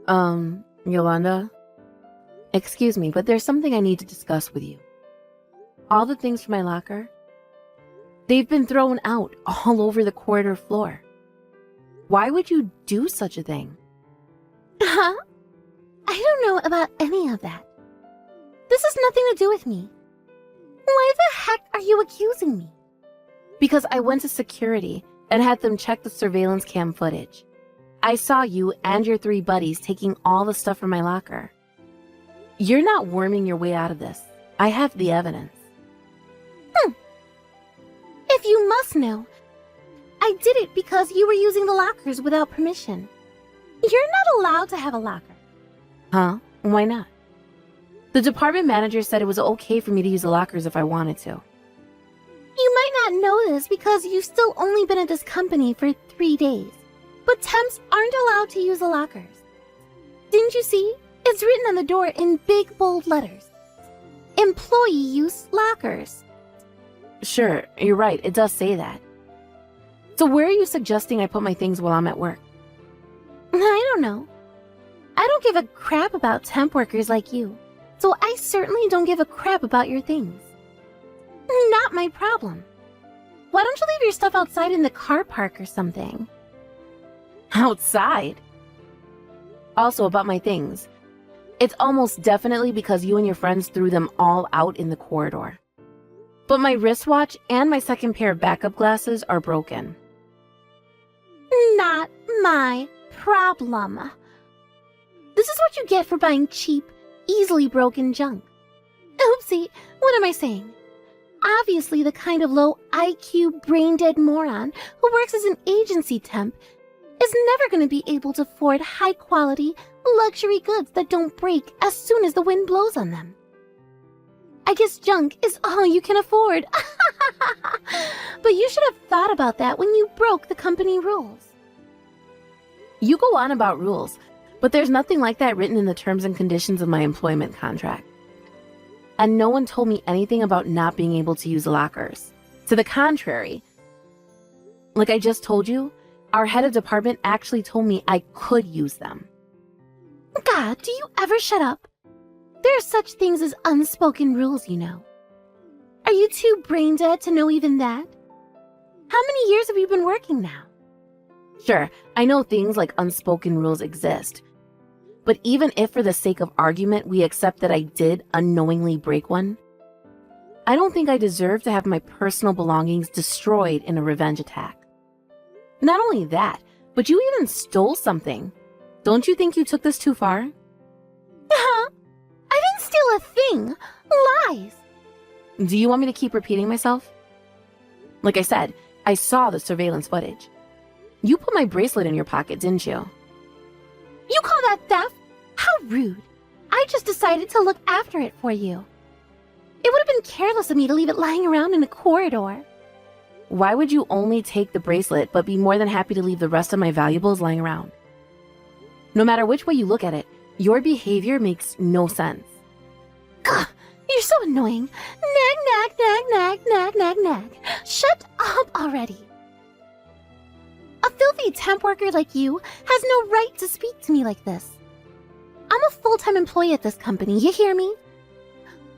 Yolanda? Excuse me, but there's something I need to discuss with you. All the things from my locker, they've been thrown out all over the corridor floor. Why would you do such a thing? Huh? I don't know about any of that. This has nothing to do with me. Why the heck are you accusing me? Because I went to security and had them check the surveillance cam footage. I saw you and your 3 buddies taking all the stuff from my locker. You're not worming your way out of this. I have the evidence. If you must know, I did it because you were using the lockers without permission. You're not allowed to have a locker. Huh? Why not? The department manager said it was okay for me to use the lockers if I wanted to. You might not know this because you've still only been at this company for 3 days, but temps aren't allowed to use the lockers. Didn't you see? It's written on the door in big bold letters. Employee use lockers. Sure, you're right, it does say that. So where are you suggesting I put my things while I'm at work? I don't know. I don't give a crap about temp workers like you, so I certainly don't give a crap about your things. Not my problem. Why don't you leave your stuff outside in the car park or something? Outside? Also, about my things. It's almost definitely because you and your friends threw them all out in the corridor. But my wristwatch and my second pair of backup glasses are broken. Not my problem. This is what you get for buying cheap, easily broken junk. Oopsie, what am I saying? Obviously, the kind of low IQ, brain-dead moron who works as an agency temp is never going to be able to afford high-quality, luxury goods that don't break as soon as the wind blows on them. I guess junk is all you can afford. But you should have thought about that when you broke the company rules. You go on about rules, but there's nothing like that written in the terms and conditions of my employment contract. And no one told me anything about not being able to use lockers. To the contrary, like I just told you, our head of department actually told me I could use them. God, do you ever shut up? There are such things as unspoken rules, you know. Are you too brain dead to know even that? How many years have you been working now? Sure, I know things like unspoken rules exist. But even if for the sake of argument we accept that I did unknowingly break one, I don't think I deserve to have my personal belongings destroyed in a revenge attack. Not only that, but you even stole something. Don't you think you took this too far? Huh? I didn't steal a thing. Lies. Do you want me to keep repeating myself? Like I said, I saw the surveillance footage. You put my bracelet in your pocket, didn't you? You call that theft? How rude. I just decided to look after it for you. It would have been careless of me to leave it lying around in a corridor. Why would you only take the bracelet but be more than happy to leave the rest of my valuables lying around? No matter which way you look at it, your behavior makes no sense. Gah, you're so annoying. Nag, nag, nag, nag, nag, nag, nag. Shut up already. A filthy temp worker like you has no right to speak to me like this. I'm a full-time employee at this company, you hear me?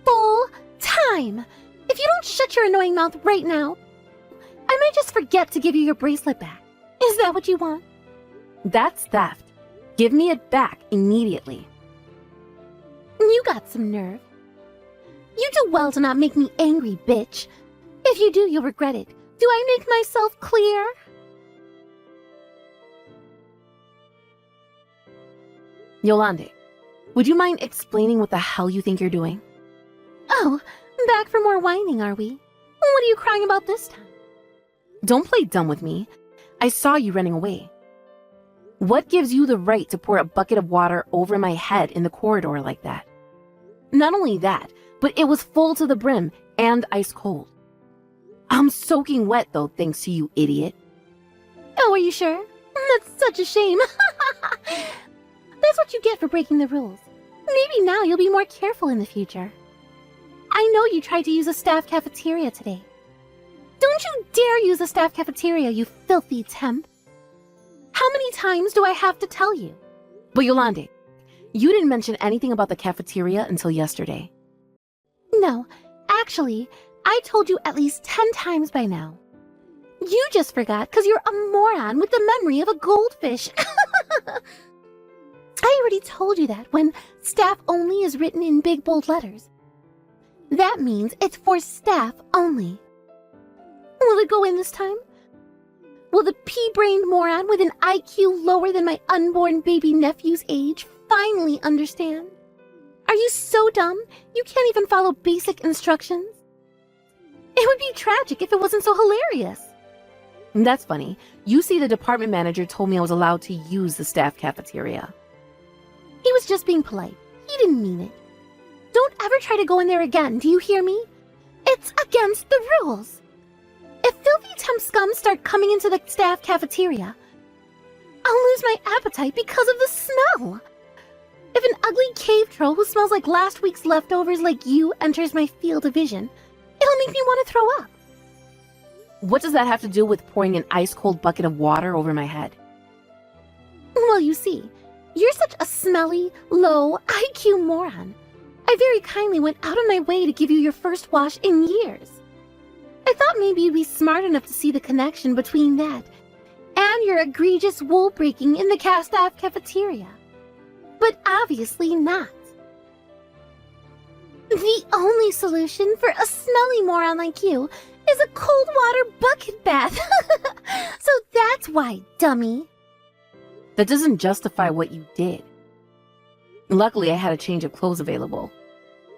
Full-time! If you don't shut your annoying mouth right now, I might just forget to give you your bracelet back. Is that what you want? That's theft. Give me it back immediately. You got some nerve. You do well to not make me angry, bitch. If you do, you'll regret it. Do I make myself clear? Yolande, would you mind explaining what the hell you think you're doing? Oh, back for more whining, are we? What are you crying about this time? Don't play dumb with me. I saw you running away. What gives you the right to pour a bucket of water over my head in the corridor like that? Not only that, but it was full to the brim and ice cold. I'm soaking wet though, thanks to you, idiot. Oh, are you sure? That's such a shame. That's what you get for breaking the rules. Maybe now you'll be more careful in the future. I know you tried to use a staff cafeteria today. Don't you dare use a staff cafeteria, you filthy temp. How many times do I have to tell you? But Yolande, You didn't mention anything about the cafeteria until yesterday. No, actually, I told you at least 10 times by now. You just forgot because you're a moron with the memory of a goldfish. I already told you that when staff only is written in big bold letters. That means it's for staff only. Will it go in this time? Will the pea-brained moron with an IQ lower than my unborn baby nephew's age finally understand? Are you so dumb you can't even follow basic instructions? It would be tragic if it wasn't so hilarious. That's funny. You see, the department manager told me I was allowed to use the staff cafeteria. He was just being polite. He didn't mean it. Don't ever try to go in there again, do you hear me? It's against the rules. If filthy temp scum start coming into the staff cafeteria, I'll lose my appetite because of the smell. If an ugly cave troll who smells like last week's leftovers like you enters my field of vision, it'll make me want to throw up. What does that have to do with pouring an ice-cold bucket of water over my head? Well, you see, you're such a smelly, low IQ moron. I very kindly went out of my way to give you your first wash in years. I thought maybe you'd be smart enough to see the connection between that and your egregious wool breaking in the staff cafeteria. But obviously not. The only solution for a smelly moron like you is a cold water bucket bath. So that's why, dummy. That doesn't justify what you did. Luckily, I had a change of clothes available.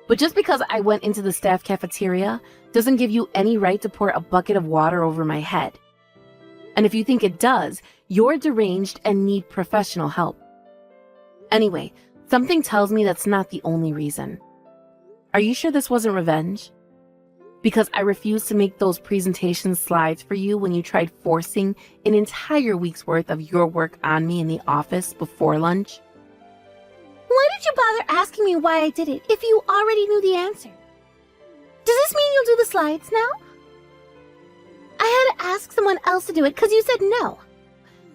But just because I went into the staff cafeteria doesn't give you any right to pour a bucket of water over my head. And if you think it does, you're deranged and need professional help. Anyway, something tells me that's not the only reason. Are you sure this wasn't revenge? Because I refused to make those presentation slides for you when you tried forcing an entire week's worth of your work on me in the office before lunch? Why did you bother asking me why I did it if you already knew the answer? Does this mean you'll do the slides now? I had to ask someone else to do it because you said no.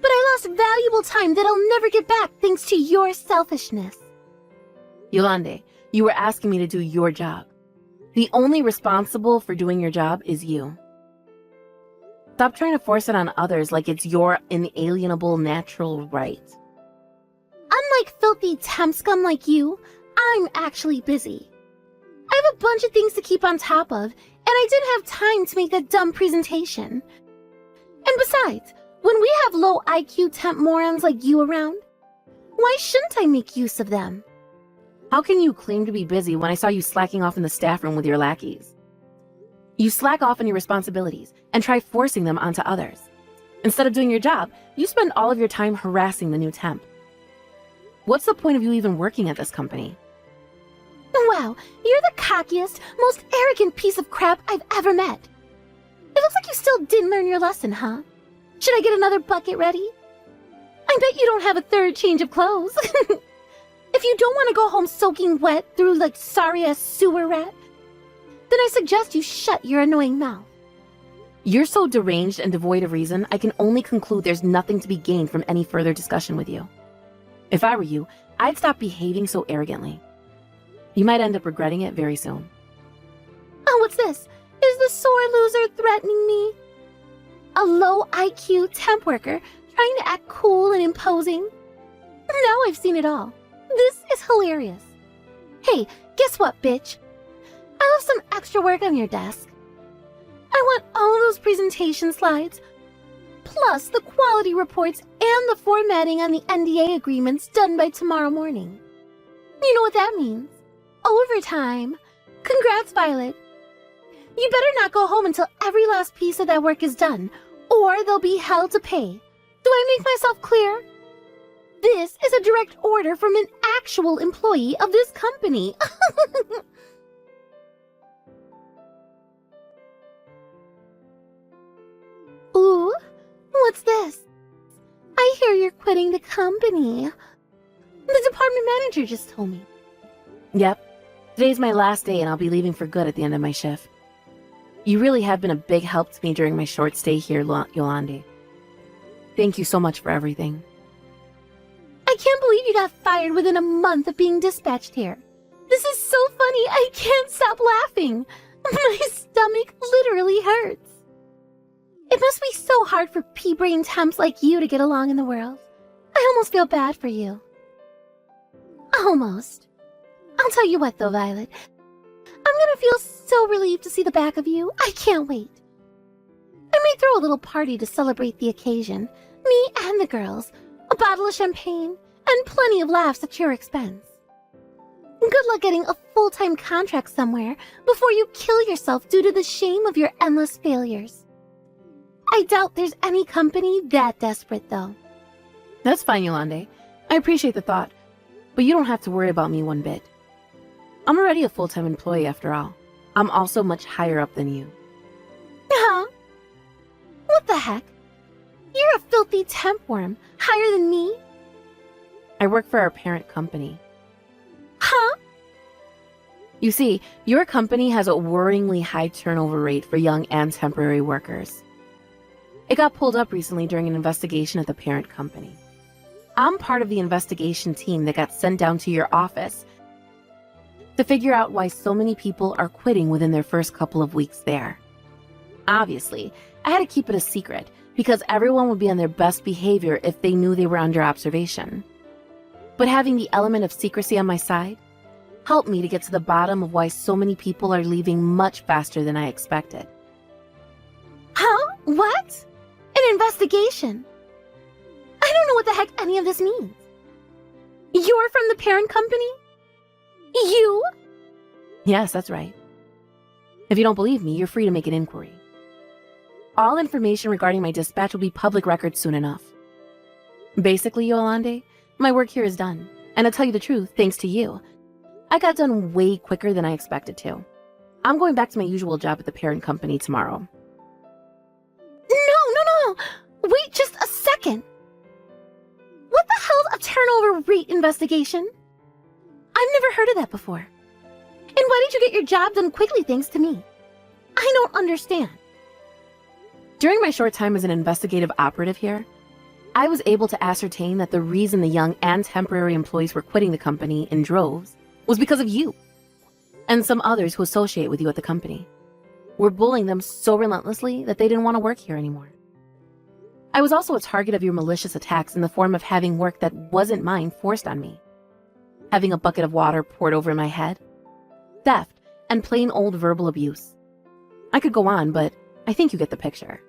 But I lost valuable time that I'll never get back thanks to your selfishness. Yolande, you were asking me to do your job. The only responsible for doing your job is you. Stop trying to force it on others like it's your inalienable natural right. Unlike filthy temp scum like you, I'm actually busy. I have a bunch of things to keep on top of, and I didn't have time to make that dumb presentation. And besides, when we have low IQ temp morons like you around, why shouldn't I make use of them? How can you claim to be busy when I saw you slacking off in the staff room with your lackeys? You slack off on your responsibilities and try forcing them onto others. Instead of doing your job, you spend all of your time harassing the new temp. What's the point of you even working at this company? Wow, you're the cockiest, most arrogant piece of crap I've ever met. It looks like you still didn't learn your lesson, huh? Should I get another bucket ready? I bet you don't have a third change of clothes. If you don't want to go home soaking wet through like sorry-ass sewer rat, then I suggest you shut your annoying mouth. You're so deranged and devoid of reason, I can only conclude there's nothing to be gained from any further discussion with you. If I were you, I'd stop behaving so arrogantly. You might end up regretting it very soon. Oh, what's this? Is the sore loser threatening me? A low IQ temp worker trying to act cool and imposing? Now I've seen it all. This is hilarious. Hey, guess what, bitch? I left some extra work on your desk. I want all those presentation slides, plus the quality reports and the formatting on the NDA agreements done by tomorrow morning. You know what that means? Overtime. Congrats, Violet. You better not go home until every last piece of that work is done, or they'll be hell to pay. Do I make myself clear? This is a direct order from an actual employee of this company. Ooh, what's this? I hear you're quitting the company. The department manager just told me. Yep. Today's my last day and I'll be leaving for good at the end of my shift. You really have been a big help to me during my short stay here, Yolande. Thank you so much for everything. I can't believe you got fired within a month of being dispatched here. This is so funny, I can't stop laughing. My stomach literally hurts. It must be so hard for pea-brain temps like you to get along in the world. I almost feel bad for you. Almost. I'll tell you what though, Violet. I'm gonna feel so relieved to see the back of you. I can't wait. I may throw a little party to celebrate the occasion. Me and the girls. A bottle of champagne, and plenty of laughs at your expense. Good luck getting a full-time contract somewhere before you kill yourself due to the shame of your endless failures. I doubt there's any company that desperate, though. That's fine, Yolande. I appreciate the thought, but you don't have to worry about me one bit. I'm already a full-time employee after all. I'm also much higher up than you. Huh? What the heck? You're a filthy temp worm, higher than me? I work for our parent company. Huh? You see, your company has a worryingly high turnover rate for young and temporary workers. It got pulled up recently during an investigation at the parent company. I'm part of the investigation team that got sent down to your office to figure out why so many people are quitting within their first couple of weeks there. Obviously, I had to keep it a secret because everyone would be on their best behavior if they knew they were under observation. But having the element of secrecy on my side helped me to get to the bottom of why so many people are leaving much faster than I expected. Huh? What? An investigation? I don't know what the heck any of this means. You're from the parent company? You? Yes, that's right. If you don't believe me, you're free to make an inquiry. All information regarding my dispatch will be public record soon enough. Basically, Yolande, my work here is done. And to tell you the truth, thanks to you, I got done way quicker than I expected to. I'm going back to my usual job at the parent company tomorrow. No. Wait just a second. What the hell's a turnover rate investigation? I've never heard of that before. And why did you get your job done quickly thanks to me? I don't understand. During my short time as an investigative operative here, I was able to ascertain that the reason the young and temporary employees were quitting the company in droves was because of you and some others who associate with you at the company. We're bullying them so relentlessly that they didn't want to work here anymore. I was also a target of your malicious attacks in the form of having work that wasn't mine forced on me, having a bucket of water poured over my head, theft, and plain old verbal abuse. I could go on, but I think you get the picture.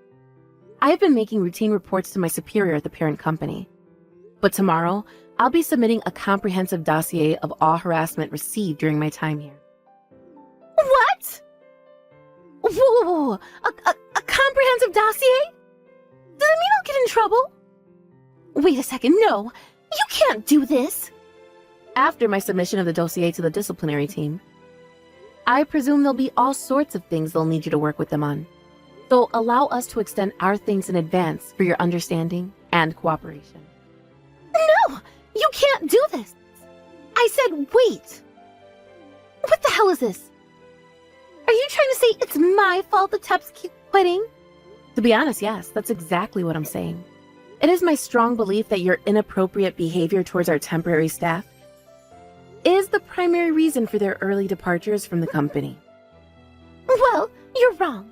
I have been making routine reports to my superior at the parent company, but tomorrow I'll be submitting a comprehensive dossier of all harassment received during my time here. What? Whoa. A comprehensive dossier? Does it mean I'll get in trouble? Wait a second, no. You can't do this. After my submission of the dossier to the disciplinary team, I presume there'll be all sorts of things they'll need you to work with them on. So allow us to extend our thanks in advance for your understanding and cooperation. No! You can't do this! I said wait! What the hell is this? Are you trying to say it's my fault the Teps keep quitting? To be honest, yes, that's exactly what I'm saying. It is my strong belief that your inappropriate behavior towards our temporary staff is the primary reason for their early departures from the company. Well, you're wrong.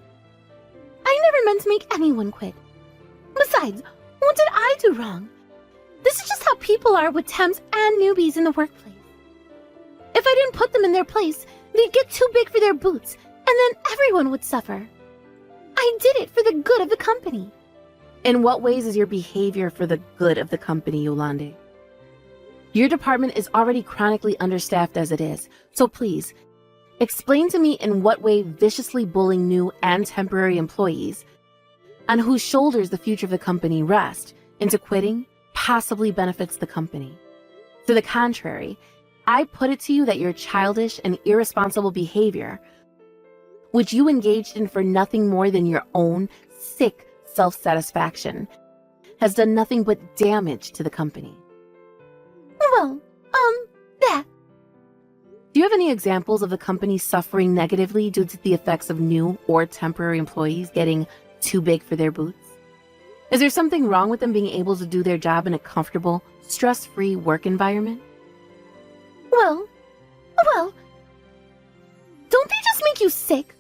I never meant to make anyone quit. Besides, what did I do wrong? This is just how people are with temps and newbies in the workplace. If I didn't put them in their place, they'd get too big for their boots, and then everyone would suffer. I did it for the good of the company. In what ways is your behavior for the good of the company, Yolande? Your department is already chronically understaffed as it is, so please, explain to me in what way viciously bullying new and temporary employees, on whose shoulders the future of the company rests, into quitting possibly benefits the company. To the contrary, I put it to you that your childish and irresponsible behavior, which you engaged in for nothing more than your own sick self-satisfaction, has done nothing but damage to the company. Well, that. Do you have any examples of the company suffering negatively due to the effects of new or temporary employees getting too big for their boots? Is there something wrong with them being able to do their job in a comfortable, stress-free work environment? Well, don't they just make you sick?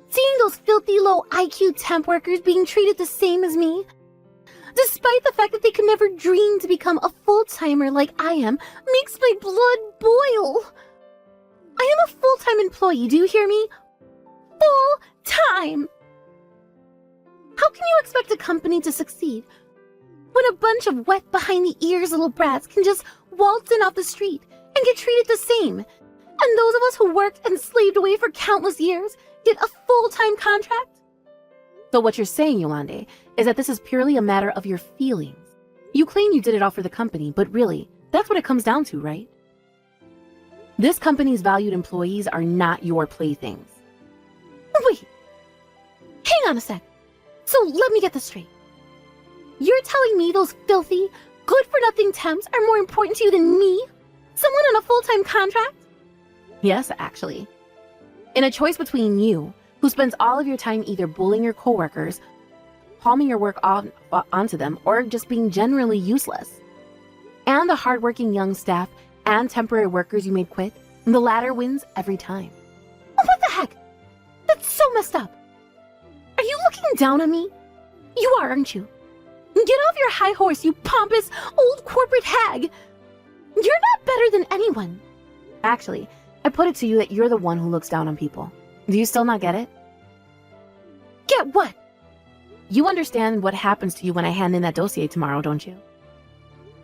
Seeing those filthy low IQ temp workers being treated the same as me? Despite the fact that they could never dream to become a full-timer like I am, makes my blood boil. I am a full-time employee, do you hear me? Full-time! How can you expect a company to succeed when a bunch of wet behind-the-ears little brats can just waltz in off the street and get treated the same, and those of us who worked and slaved away for countless years get a full-time contract? So what you're saying, Yolande, is that this is purely a matter of your feelings. You claim you did it all for the company, but really, that's what it comes down to, right? This company's valued employees are not your playthings. Wait, hang on a sec. So let me get this straight. You're telling me those filthy, good-for-nothing temps are more important to you than me? Someone on a full-time contract? Yes, actually. In a choice between you, who spends all of your time either bullying your coworkers, palming your work onto them, or just being generally useless, and the hardworking young staff and temporary workers you made quit, the latter wins every time. What the heck? That's so messed up. Are you looking down on me? You are, aren't you? Get off your high horse, you pompous, old corporate hag! You're not better than anyone. Actually, I put it to you that you're the one who looks down on people. Do you still not get it? Get what? You understand what happens to you when I hand in that dossier tomorrow, don't you?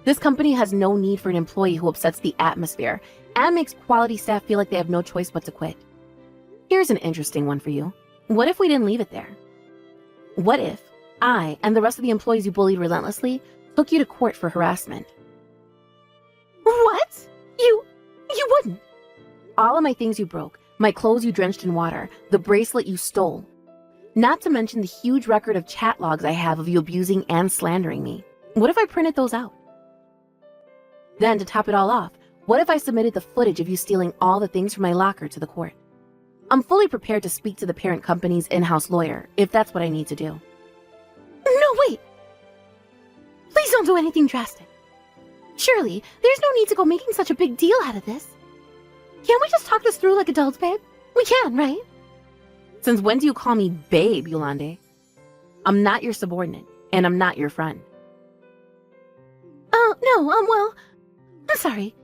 This company has no need for an employee who upsets the atmosphere and makes quality staff feel like they have no choice but to quit. Here's an interesting one for you. What if we didn't leave it there? What if I and the rest of the employees you bullied relentlessly took you to court for harassment? What? You wouldn't. All of my things you broke, my clothes you drenched in water, the bracelet you stole. Not to mention the huge record of chat logs I have of you abusing and slandering me. What if I printed those out? Then, to top it all off, what if I submitted the footage of you stealing all the things from my locker to the court? I'm fully prepared to speak to the parent company's in-house lawyer, if that's what I need to do. No, wait. Please don't do anything drastic. Surely, there's no need to go making such a big deal out of this. Can't we just talk this through like adults, babe? We can, right? Since when do you call me babe, Yolande? I'm not your subordinate, and I'm not your friend. No, well, I'm sorry.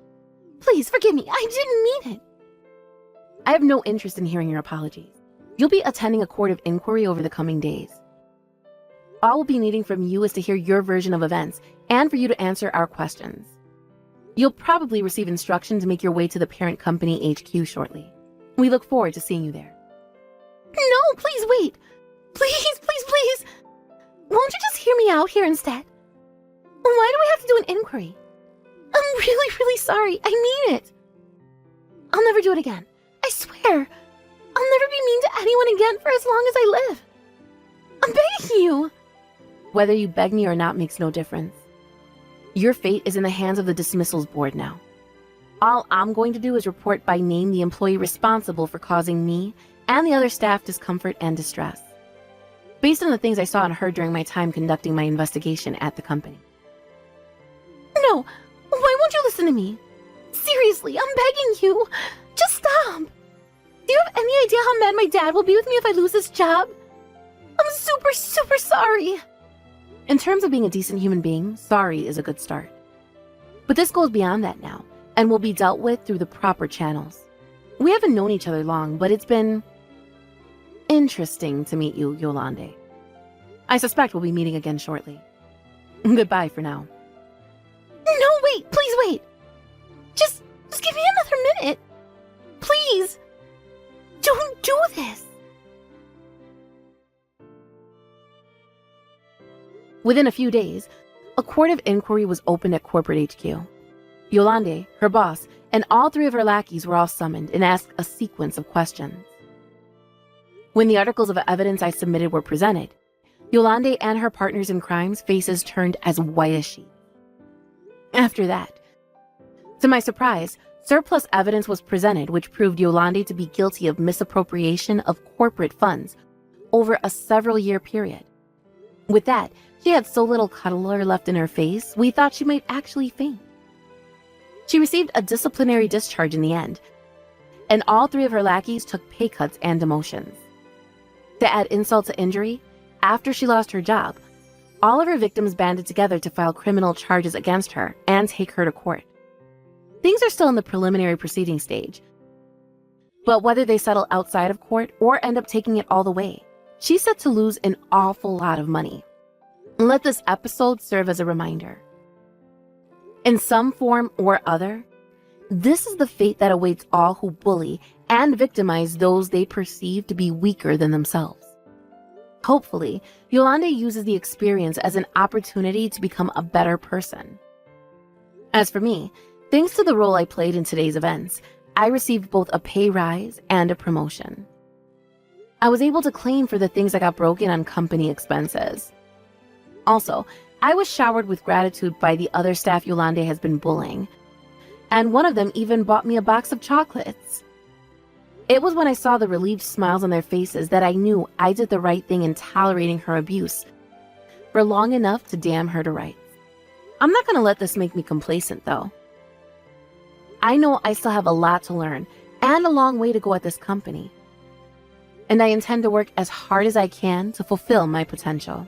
Please, forgive me. I didn't mean it. I have no interest in hearing your apologies. You'll be attending a court of inquiry over the coming days. All we'll be needing from you is to hear your version of events and for you to answer our questions. You'll probably receive instructions to make your way to the parent company HQ shortly. We look forward to seeing you there. No, please wait. Please. Won't you just hear me out here instead? Why do we have to do an inquiry? I'm really sorry. I mean it. I'll never do it again. I swear. I'll never be mean to anyone again for as long as I live. I'm begging you. Whether you beg me or not makes no difference. Your fate is in the hands of the dismissals board now. All I'm going to do is report by name the employee responsible for causing me and the other staff discomfort and distress, based on the things I saw and heard during my time conducting my investigation at the company. No, why won't you listen to me? Seriously, I'm begging you. Just stop. Do you have any idea how mad my dad will be with me if I lose this job? I'm super sorry. In terms of being a decent human being, sorry is a good start. But this goes beyond that now, and will be dealt with through the proper channels. We haven't known each other long, but it's been interesting to meet you, Yolande. I suspect we'll be meeting again shortly. Goodbye for now. No, wait, please wait. Just give me another minute. Please. Don't do this. Within a few days, a court of inquiry was opened at corporate HQ. Yolande, her boss, and all three of her lackeys were all summoned and asked a sequence of questions. When the articles of evidence I submitted were presented, Yolande and her partners in crime's faces turned as white as sheet. After that, to my surprise, surplus evidence was presented which proved Yolande to be guilty of misappropriation of corporate funds over a several-year period. With that, she had so little cuddler left in her face, we thought she might actually faint. She received a disciplinary discharge in the end, and all 3 of her lackeys took pay cuts and demotions. To add insult to injury, after she lost her job, all of her victims banded together to file criminal charges against her and take her to court. Things are still in the preliminary proceeding stage, but whether they settle outside of court or end up taking it all the way, she's set to lose an awful lot of money. Let this episode serve as a reminder. In some form or other, this is the fate that awaits all who bully and victimize those they perceive to be weaker than themselves. Hopefully, Yolanda uses the experience as an opportunity to become a better person. As for me, thanks to the role I played in today's events, I received both a pay rise and a promotion. I was able to claim for the things that got broken on company expenses. Also, I was showered with gratitude by the other staff Yolanda has been bullying, and one of them even bought me a box of chocolates. It was when I saw the relieved smiles on their faces that I knew I did the right thing in tolerating her abuse for long enough to damn her to rights. I'm not going to let this make me complacent, though. I know I still have a lot to learn and a long way to go at this company, and I intend to work as hard as I can to fulfill my potential.